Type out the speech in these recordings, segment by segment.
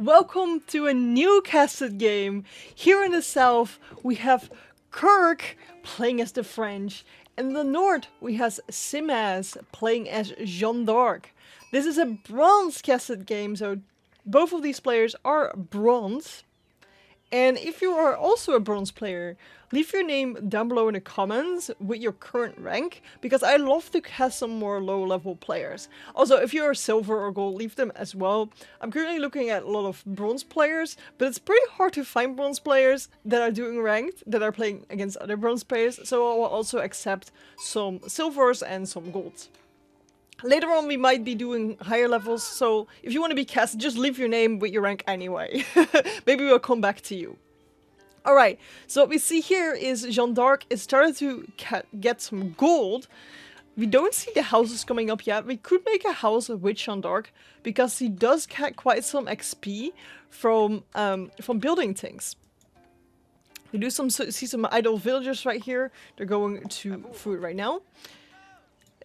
Welcome to a new casted game. Here in the south, we have Kirk playing as the French. In the north, we have Simaz playing as Jeanne D'Arc. This is a bronze casted game, so both of these players are bronze. And if you are also a bronze player, leave your name down below in the comments with your current rank, because I love to cast some more low level players. Also, if you're silver or gold, leave them as well. I'm currently looking at a lot of bronze players, but it's pretty hard to find bronze players that are doing ranked, that are playing against other bronze players, so I will also accept some silvers and some golds. Later on we might be doing higher levels, so if you want to be cast, just leave your name with your rank anyway. Maybe we'll come back to you. Alright, so what we see here is Jeanne D'Arc is starting to get some gold. We don't see the houses coming up yet. We could make a house with Jeanne D'Arc, because he does get quite some XP from building things. We do see some idle villagers right here. They're going to food right now.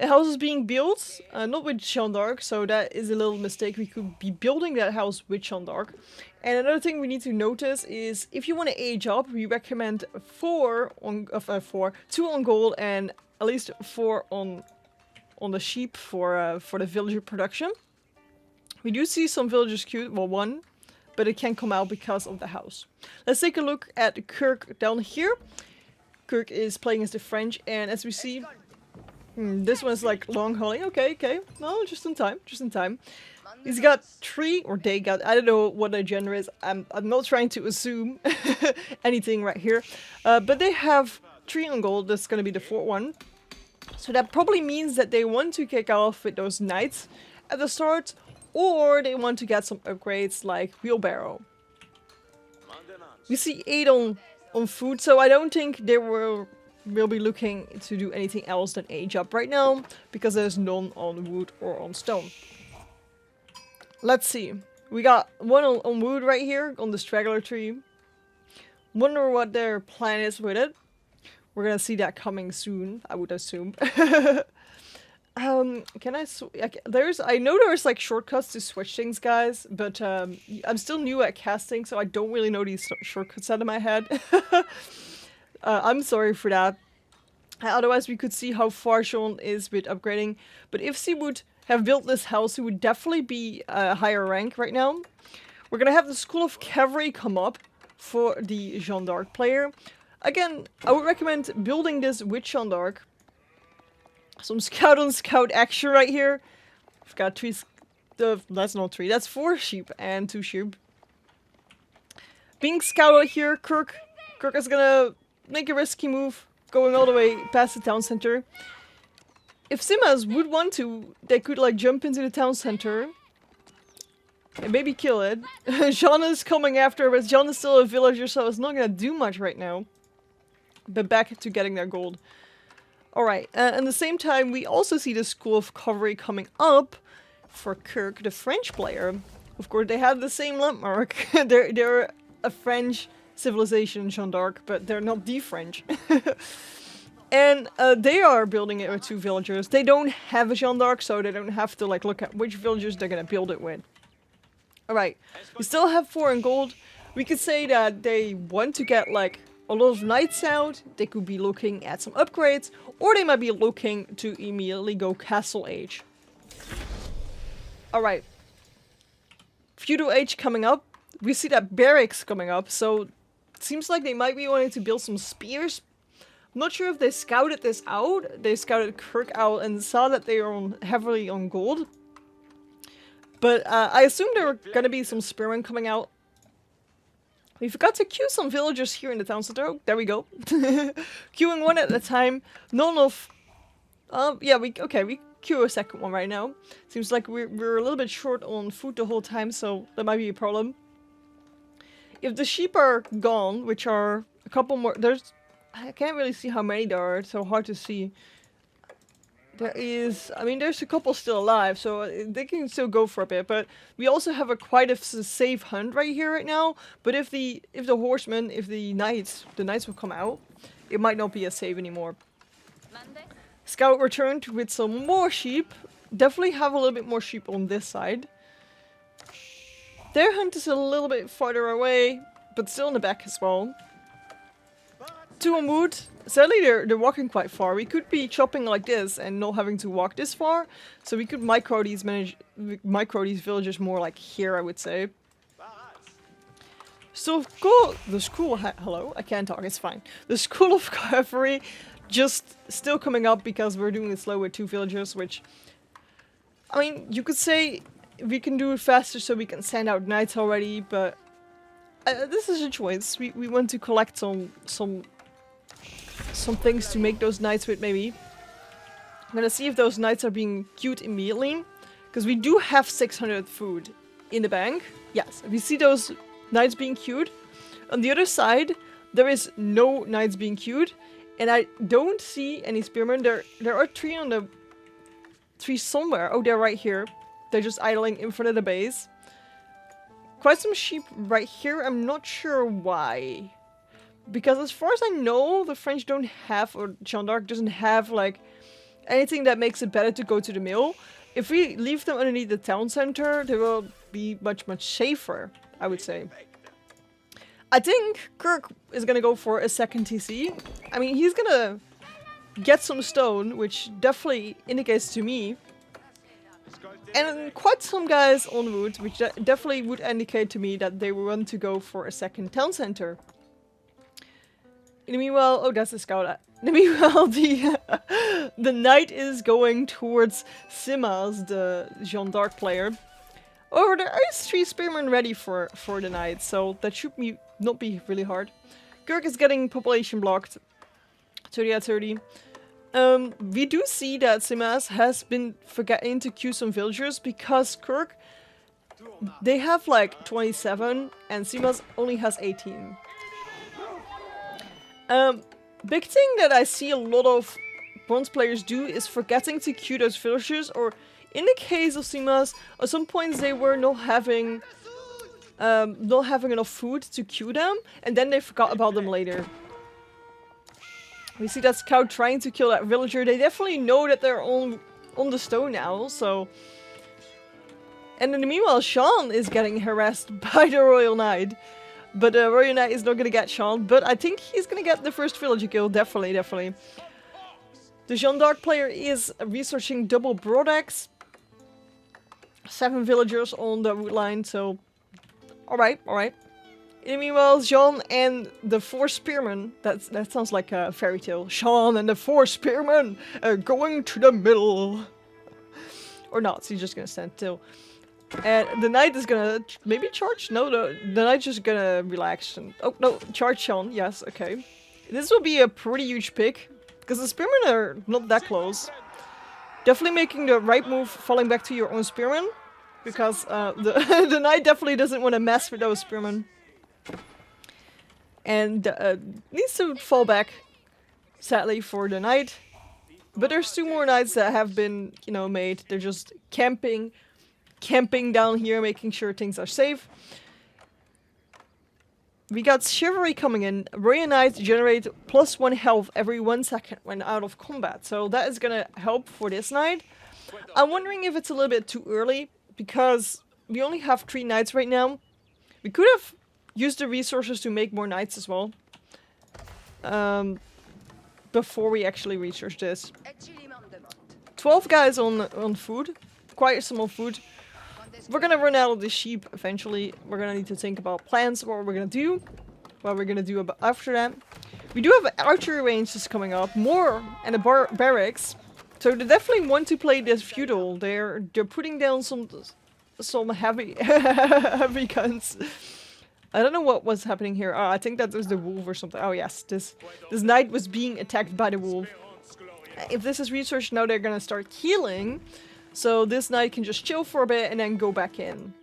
A house is being built, not with Jeanne D'Arc, so that is a little mistake. We could be building that house with Jeanne D'Arc. And another thing we need to notice is, if you want to age up, we recommend 2 on gold and at least 4 on the sheep for the villager production. We do see some villagers queued, well 1, but it can't come out because of the house. Let's take a look at Kirk down here. Kirk is playing as the French, and as we see, this one's like long hauling. Okay. No, just in time. He's got Trui, or they got, I don't know what their gender is. I'm not trying to assume anything right here. But they have Trui on gold. That's gonna be the 4th one. So that probably means that they want to kick off with those knights at the start, or they want to get some upgrades like wheelbarrow. We see 8 on food, so I don't think they will be looking to do anything else than age up right now, because there's none on wood or on stone. Let's see. We got 1 on wood right here, on the straggler tree. Wonder what their plan is with it. We're gonna see that coming soon, I would assume. Can I I know there's like shortcuts to switch things, guys, but I'm still new at casting, so I don't really know these shortcuts out of my head. I'm sorry for that. Otherwise we could see how far Jeanne is with upgrading. But if she would have built this house, he would definitely be a higher rank right now. We're gonna have the School of Cavalry come up for the Jeanne D'Arc player. Again, I would recommend building this with Jeanne D'Arc. Some scout on scout action right here. We've got 3, that's not 3, that's 4 sheep and 2 sheep. Being scouted here, Kirk is gonna make a risky move, going all the way past the town center. If Simas would want to, they could like jump into the town center and maybe kill it. Jeanne is coming after, but Jeanne is still a villager, so it's not gonna do much right now. But back to getting their gold. Alright, at the same time, we also see the School of Cavalry coming up for Kirk, the French player. Of course, they have the same landmark. they're a French civilization, Jeanne D'Arc, but they're not the French. And they are building it with 2 villagers. They don't have a Jeanne D'Arc, so they don't have to like look at which villagers they're gonna build it with. Alright, we still have 4 in gold. We could say that they want to get like a lot of knights out. They could be looking at some upgrades, or they might be looking to immediately go castle age. Alright. Feudal age coming up. We see that barracks coming up, so it seems like they might be wanting to build some spears. I'm not sure if they scouted this out. They scouted Kirk out and saw that they are heavily on gold. But I assume there are gonna be some spearmen coming out. We forgot to queue some villagers here in the town center. Oh, there we go. Queuing 1 at a time. None of... yeah, we queue a second one right now. Seems like we're a little bit short on food the whole time, so that might be a problem. If the sheep are gone, which are a couple more... I can't really see how many there are. It's so hard to see. There's a couple still alive, so they can still go for a bit. But we also have quite a safe hunt right here right now. But if the horsemen, if the knights will come out, it might not be as safe anymore. Scout returned with some more sheep. Definitely have a little bit more sheep on this side. Their hunt is a little bit farther away, but still in the back as well. 2 on wood. Sadly, they're walking quite far. We could be chopping like this and not having to walk this far. So we could micro these villagers more like here, I would say. So the school, hello, I can't talk, it's fine. The School of Cavalry just still coming up because we're doing it slow with 2 villagers, which, I mean, you could say we can do it faster so we can send out knights already, but this is a choice. We want to collect some things to make those knights with, maybe. I'm gonna see if those knights are being queued immediately, because we do have 600 food in the bank. Yes, if you see those knights being queued. On the other side, there is no knights being queued, and I don't see any spearmen. There are 3 on the 3 somewhere. Oh, they're right here. They're just idling in front of the base. Quite some sheep right here. I'm not sure why. Because as far as I know, the French don't have, or Jeanne d'Arc doesn't have, like, anything that makes it better to go to the mill. If we leave them underneath the town center, they will be much, much safer, I would say. I think Kirk is gonna go for a second TC. I mean, he's gonna get some stone, which definitely indicates to me. And quite some guys on wood, which definitely would indicate to me that they want to go for a second town center. In the meanwhile, oh, that's a scout. In the meanwhile, the knight is going towards Simas, the Jeanne d'Arc player. However, there is 3 spearmen ready for the knight, so that should not be really hard. Kirk is getting population blocked. 30 at 30. We do see that Simas has been forgetting to queue some villagers because Kirk, they have like 27 and Simas only has 18. Big thing that I see a lot of bronze players do is forgetting to queue those villagers, or in the case of Simas, at some points they were not having enough food to queue them, and then they forgot about them later. We see that scout trying to kill that villager. They definitely know that they're on the stone now, so... And in the meanwhile, Sean is getting harassed by the Royal Knight. But the Royal Knight is not gonna get Sean, but I think he's gonna get the first villager kill, definitely, definitely. The Jeanne d'Arc player is researching double broadaxe. 7 villagers on the route line, so... Alright, alright. In the meanwhile, Jean and the 4 spearmen, that sounds like a fairy tale. Sean and the 4 spearmen are going to the middle. Or not, so he's just gonna stand still. And the knight is gonna maybe charge? No, the knight's just gonna relax. And, oh, no, charge Sean. Yes, okay. This will be a pretty huge pick, because the spearmen are not that close. Definitely making the right move, falling back to your own spearmen, because the knight definitely doesn't want to mess with those spearmen. And needs to fall back, sadly, for the knight. But there's 2 more knights that have been, you know, made. They're just camping down here, making sure things are safe. We got Chivalry coming in. Royal Knights generate +1 health every 1 second when out of combat. So that is gonna help for this knight. I'm wondering if it's a little bit too early, because we only have 3 knights right now. We could have used the resources to make more knights as well. Before we actually research this. 12 guys on food. Quite some more food. We're gonna run out of the sheep eventually. We're gonna need to think about plans, what we're gonna do. What we're gonna do about after that. We do have archery ranges coming up. More and a barracks. So they definitely want to play this feudal. They're putting down some heavy heavy guns. I don't know what was happening here. Oh, I think that was the wolf or something. Oh yes, this knight was being attacked by the wolf. If this is research, now they're gonna start healing. So this knight can just chill for a bit and then go back in.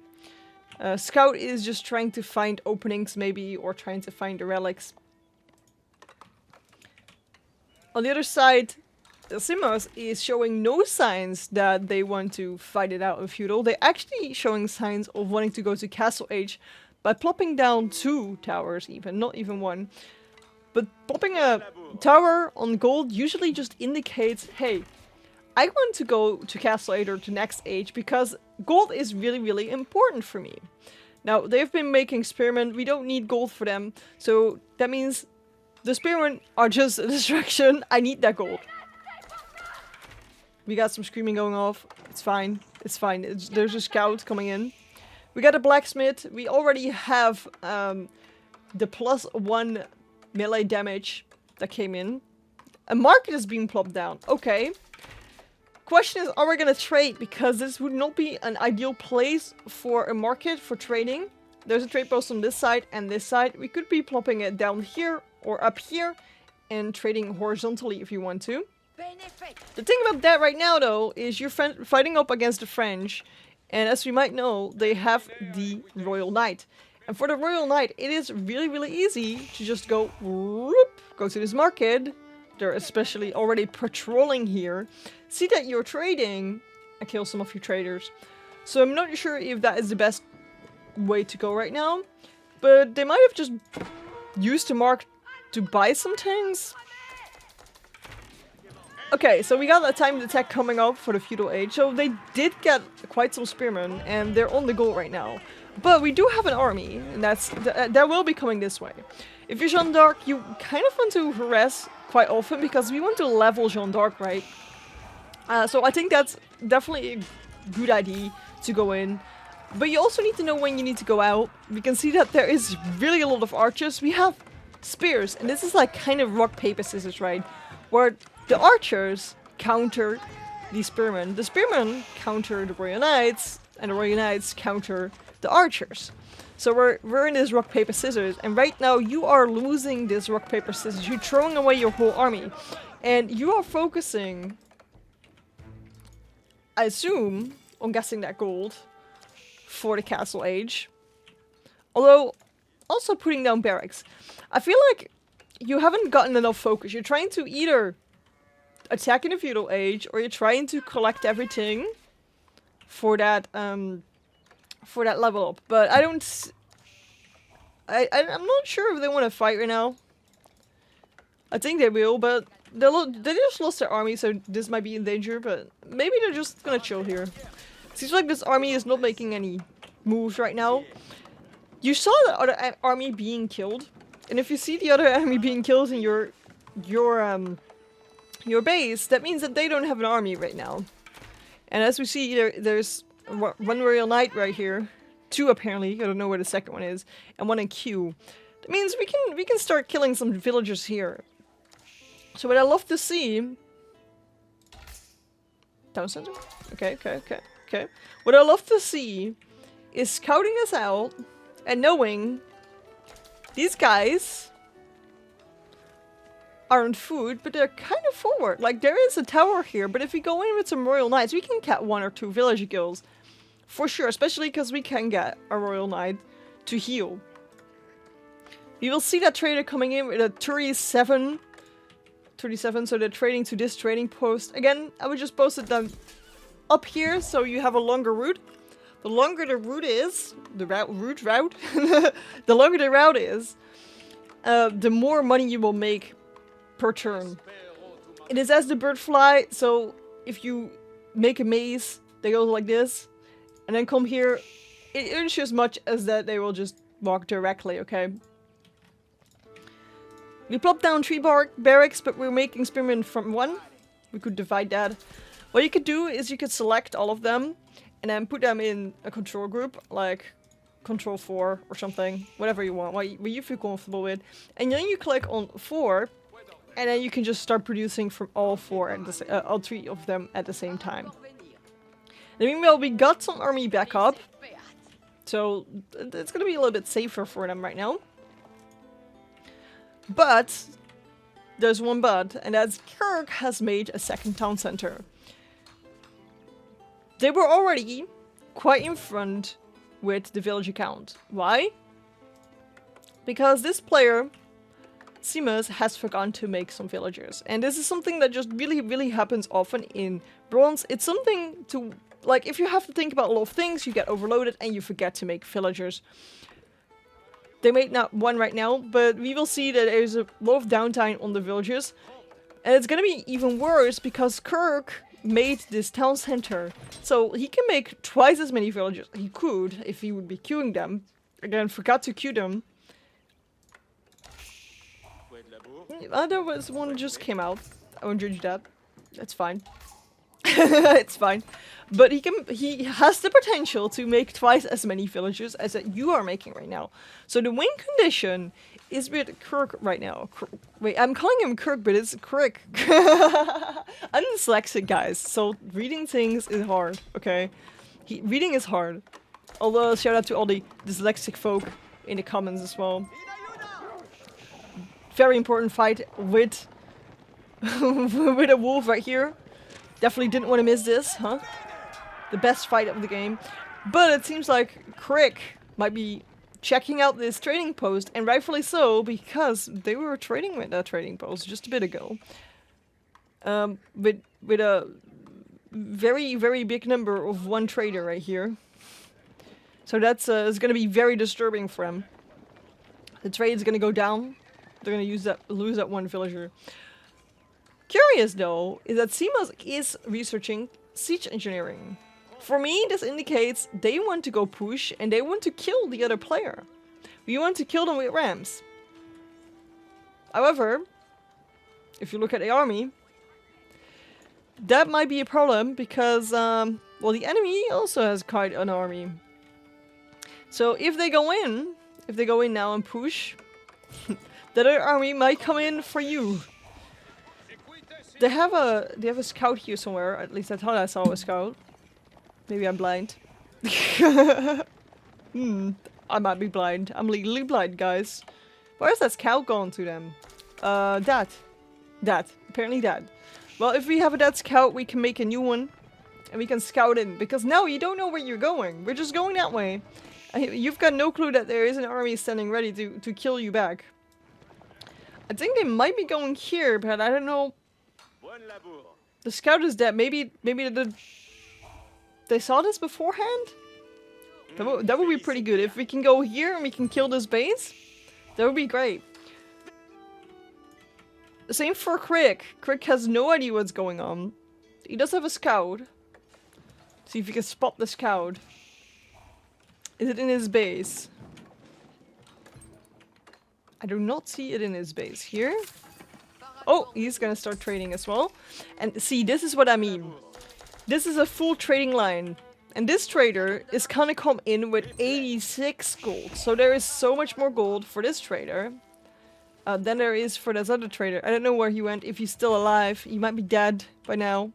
Scout is just trying to find openings maybe, or trying to find the relics. On the other side, Simas is showing no signs that they want to fight it out in feudal. They're actually showing signs of wanting to go to Castle Age by plopping down 2 towers even, not even 1. But plopping a tower on gold usually just indicates, hey, I want to go to Castle Age or to next age because gold is really, really important for me. Now, they've been making spearmen. We don't need gold for them. So that means the spearmen are just a distraction. I need that gold. We got some screaming going off. It's fine. It's fine. There's a scout coming in. We got a blacksmith. We already have the +1 melee damage that came in. A market is being plopped down. Okay. Question is, are we gonna trade? Because this would not be an ideal place for a market for trading. There's a trade post on this side and this side. We could be plopping it down here or up here and trading horizontally if you want to. The thing about that right now, though, is you're fighting up against the French. And as we might know, they have the Royal Knight. And for the Royal Knight, it is really, really easy to just go, whoop, go to this market. They're especially already patrolling here. See that you're trading and kill some of your traders. So I'm not sure if that is the best way to go right now. But they might have just used the mark to buy some things. Okay, so we got a timed attack coming up for the feudal age. So they did get quite some spearmen and they're on the go right now. But we do have an army, and that will be coming this way. If you're Jeanne d'Arc, you kind of want to harass quite often because we want to level Jeanne d'Arc, right? So I think that's definitely a good idea to go in. But you also need to know when you need to go out. We can see that there is really a lot of archers. We have spears, and this is like kind of rock, paper, scissors, right? Where the archers counter the spearmen. The spearmen counter the Royal Knights, and the Royal Knights counter the archers. So we're in this rock, paper, scissors, and right now you are losing this rock, paper, scissors. You're throwing away your whole army. And you are focusing, I assume, on guessing that gold for the castle age. Although, also putting down barracks. I feel like you haven't gotten enough focus. You're trying to either attack in the feudal age, or you're trying to collect everything for that level up. But I don't... I'm not sure if they want to fight right now. I think they will, but they just lost their army, so this might be in danger, but maybe they're just gonna chill here. Seems like this army is not making any moves right now. You saw the other army being killed, and if you see the other army being killed in your base, that means that they don't have an army right now. And as we see, there's one Royal Knight right here, 2 apparently, I don't know where the second one is, and 1 in Q. That means we can start killing some villagers here. So what I love to see... Town center? Okay. What I love to see is scouting us out and knowing these guys aren't food, but they're kind of forward. Like, there is a tower here, but if we go in with some Royal Knights, we can get 1 or 2 village kills. For sure, especially because we can get a Royal Knight to heal. We will see that trader coming in with a 37, so they're trading to this trading post. Again, I would just post it down up here, so you have a longer route. The longer the route is, the route, the longer the route is, the more money you will make per turn. It is as the bird fly, so if you make a maze, they go like this, and then come here, it earns you as much as that they will just walk directly, okay? We plop down 3 barracks, but we're making spearmen from 1. We could divide that. What you could do is you could select all of them, and then put them in a control group, like control 4 or something, whatever you want, what you feel comfortable with. And then you click on 4, and then you can just start producing from all 4 and all 3 of them at the same time. And meanwhile, we got some army backup, so it's gonna be a little bit safer for them right now. But there's one but, and that's Kirk has made a second town center. They were already quite in front with the village account. Why? Because this player, Simas, has forgotten to make some villagers. And this is something that just really happens often in Bronze. It's something to, like, if you have to think about a lot of things, you get overloaded and you forget to make villagers. They made not 1 right now, but we will see that there's a lot of downtime on the villagers. And it's gonna be even worse because Kirk made this town center, so he can make twice as many villagers. He could, if he would be queuing them. Again, forgot to queue them. There was one just came out. I won't judge that. That's fine. It's fine. But he has the potential to make twice as many villagers as that you are making right now. So the win condition is with Kirk right now. Wait, I'm calling him Kirk, but it's Crick. I'm dyslexic, guys, so reading things is hard, okay? Reading is hard. Although, shout out to all the dyslexic folk in the comments as well. Very important fight with with a wolf right here. Definitely didn't want to miss this, huh? The best fight of the game. But it seems like Crick might be checking out this trading post, and rightfully so, because they were trading with that trading post just a bit ago. With a very, very big number of one trader right here. So that's is going to be very disturbing for him. The trade is going to go down. They're going to lose that one villager. Curious though, is that Seamus is researching siege engineering. For me, this indicates they want to go push and they want to kill the other player. We want to kill them with rams. However, if you look at the army, that might be a problem because, well, the enemy also has quite an army. So if they go in now and push, the other army might come in for you. They have a scout here somewhere. At least I thought I saw a scout. Maybe I'm blind. I might be blind. I'm legally blind, guys. Where's that scout gone to them? That. Apparently that. Well, if we have a dead scout, we can make a new one. And we can scout in. Because now you don't know where you're going. We're just going that way. You've got no clue that there is an army standing ready to kill you back. I think they might be going here, but I don't know. The scout is dead. Maybe they saw this beforehand? That would be pretty good. If we can go here and we can kill this base, that would be great. Same for Crick. Crick has no idea what's going on. He does have a scout. See if you can spot the scout. Is it in his base? I do not see it in his base. Here? Oh, he's gonna start trading as well. And see, this is what I mean. This is a full trading line. And this trader is gonna come in with 86 gold. So there is so much more gold for this trader than there is for this other trader. I don't know where he went, if he's still alive. He might be dead by now.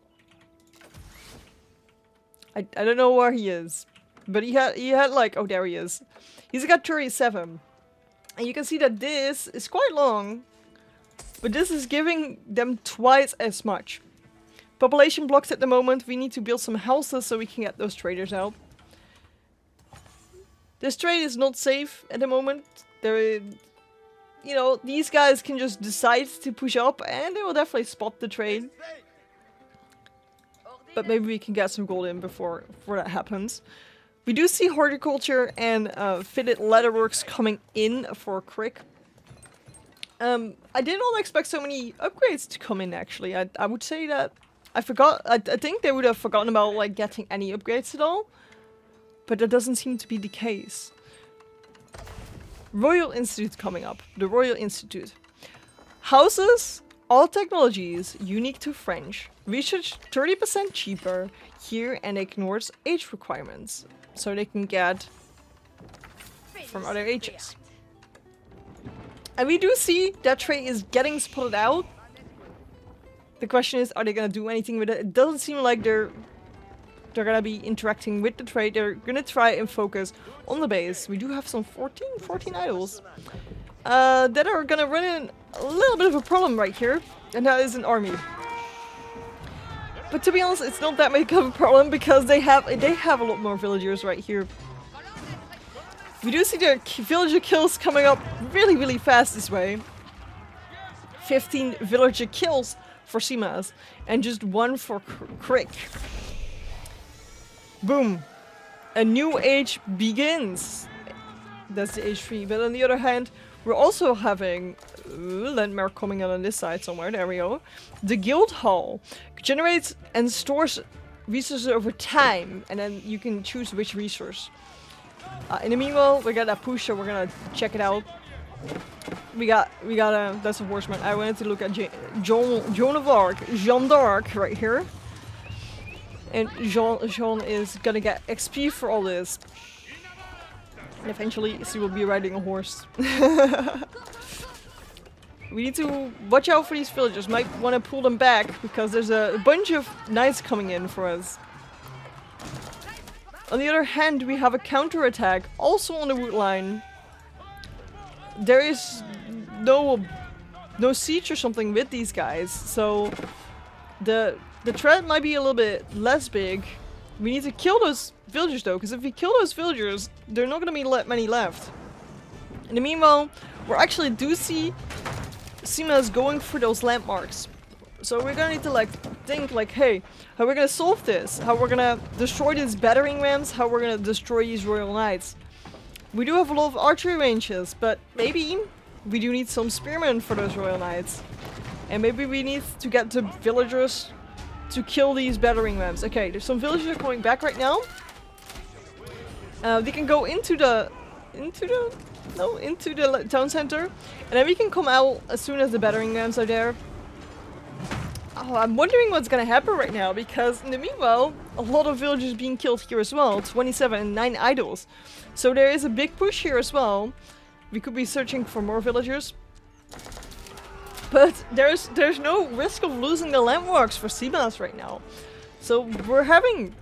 I don't know where he is. But he had like, oh, there he is. He's got 37. And you can see that this is quite long. But this is giving them twice as much. Population blocks at the moment. We need to build some houses so we can get those traders out. This trade is not safe at the moment. You know, these guys can just decide to push up and they will definitely spot the trade. But maybe we can get some gold in before that happens. We do see horticulture and fitted leatherworks coming in for Crick. I did not expect so many upgrades to come in, actually. I would say that I forgot. I think they would have forgotten about like getting any upgrades at all. But that doesn't seem to be the case. Royal Institute coming up. The Royal Institute. Houses, all technologies unique to French. Research 30% cheaper here and ignores age requirements. So they can get from other ages. And we do see that trade is getting spotted out. The question is, are they gonna do anything with it? It doesn't seem like they're gonna be interacting with the trade. They're gonna try and focus on the base. We do have some 14 idols that are gonna run in a little bit of a problem right here, and that is an army. But to be honest, it's not that big of a problem because they have a lot more villagers right here. We do see the villager kills coming up really, really fast this way. 15 villager kills for Simas and just 1 for Crick. Boom. A new age begins. that's the H3. But on the other hand, we're also having landmark coming on this side somewhere. There we go. The guild hall generates and stores resources over time, and then you can choose which resource. In the meanwhile, we got that push, so we're gonna check it out. We got that's a horseman. I wanted to look at Jeanne D'Arc right here. And Jeanne is gonna get XP for all this. And eventually she will be riding a horse. We need to watch out for these villagers. Might want to pull them back because there's a bunch of knights coming in for us. On the other hand, we have a counter-attack also on the wood line. There is no siege or something with these guys, so the threat might be a little bit less big. We need to kill those villagers though, because if we kill those villagers, there are not going to be many left. In the meanwhile, we actually do see Sima's going for those landmarks. So we're gonna need to think hey, how we're gonna solve this? How we're gonna destroy these battering rams? How we're gonna destroy these royal knights? We do have a lot of archery ranges, but maybe we do need some spearmen for those royal knights. And maybe we need to get the villagers to kill these battering rams. Okay, there's some villagers are coming back right now. They can go into the town center, and then we can come out as soon as the battering rams are there. Oh, I'm wondering what's gonna happen right now, because in the meanwhile, a lot of villagers being killed here as well. 27 and 9 idols. So there is a big push here as well. We could be searching for more villagers. But there's no risk of losing the landmarks for Simas right now. So we're having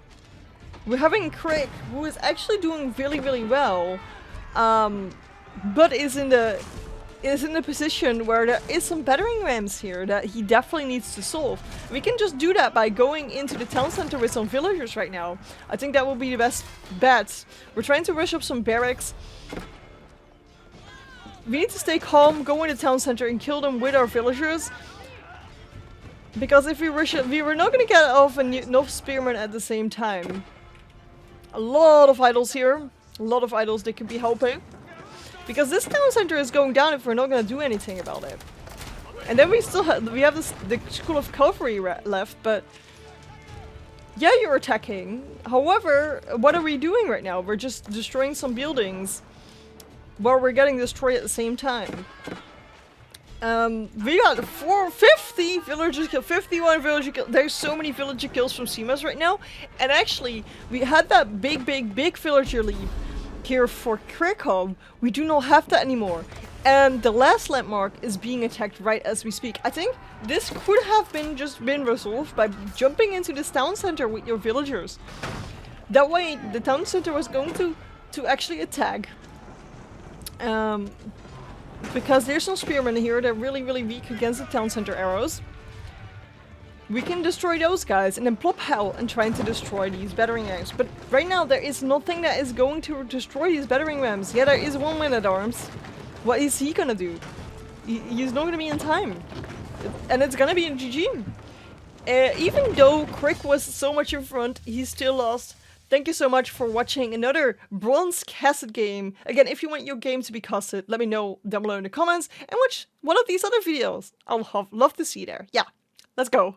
Crick, who is actually doing really well, but is in the position where there is some battering rams here that he definitely needs to solve. We can just do that by going into the town center with some villagers right now. I think that will be the best bet. We're trying to rush up some barracks. We need to stay calm, go in the town center and kill them with our villagers. Because if we rush it, we were not going to get off enough spearmen at the same time. A lot of idols here. A lot of idols that could be helping. Because this town center is going down if we're not going to do anything about it. And then we still have the school of cavalry left, but yeah, you're attacking. However, what are we doing right now? We're just destroying some buildings while we're getting destroyed at the same time. We got 450 villager kills, 51 villager kills. There's so many villager kills from Simas right now. And actually, we had that big villager lead here for Krakow. We do not have that anymore. And the last landmark is being attacked right as we speak. I think this could have been resolved by jumping into this town center with your villagers. That way, the town center was going to actually attack. Because there's some spearmen here that are really weak against the town center arrows. We can destroy those guys and then plop hell and trying to destroy these battering rams. But right now there is nothing that is going to destroy these battering rams. Yeah, there is one man-at-arms. What is he gonna do? He's not gonna be in time. And it's gonna be in GG. Even though Crick was so much in front, he still lost. Thank you so much for watching another bronze casted game. Again, if you want your game to be casted, let me know down below in the comments and watch one of these other videos. I'll love to see you there. Yeah, let's go.